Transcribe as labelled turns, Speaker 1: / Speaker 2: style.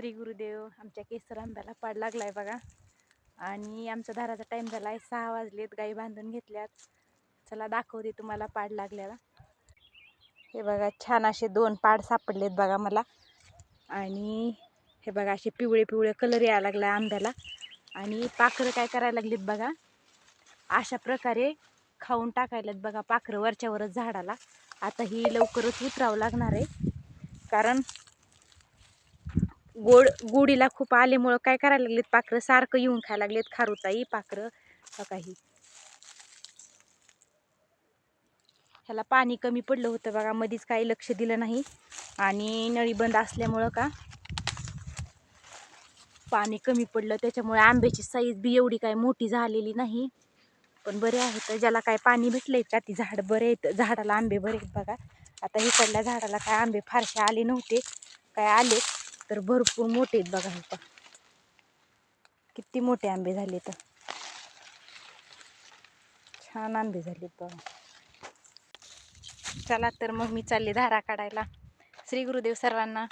Speaker 1: श्री गुरुदेव. आमच्या केसर आंब्याला पाड लागलाय बघा. आणि आमचा धाराचा टाइम झालाय, 6 वाजलेत. गाई बांधून घेतल्यात. चला दाखवते तुम्हाला पाड लागल्याला. हे बघा, छान असे 2 पाड सापडलेत बघा मला. आणि हे बघा, असे पिवळे पिवळे कलर यायला लागलाय आंब्याला. आणि पाखरं काय करायला लागलीत बघा, अशा प्रकारे खाऊन टाकायलात बघा पाखरं वरच्यावरच झाडाला. आता ही लवकरच उतरावं लागणार आहे, कारण गोडीला खूप आल्यामुळं काय करायला लागलेत पाखरं, सारखं येऊन खायला लागलेत खारुताई पाखरं. बघा, ही ह्याला पाणी कमी पडलं होतं बघा, मधीच काही लक्ष दिलं नाही. आणि नळी बंद असल्यामुळं का पाणी कमी पडलं, त्याच्यामुळे आंब्याची साईज बी एवढी काय मोठी झालेली नाही. पण बरे आहेत, ज्याला काय पाणी भेटलंय का ती झाड बरे आहेत, झाडाला आंबे बरे आहेत बघा. आता इकडल्या झाडाला काय आंबे फारसे आले नव्हते, काय आले तर भरपूर मोठे आहेत बघा. हे किती मोठे आंबे झाले, तर छान आंबे झालेत बघा. चला तर मग मी चालले धारा काढायला. श्री गुरुदेव सर्वांना.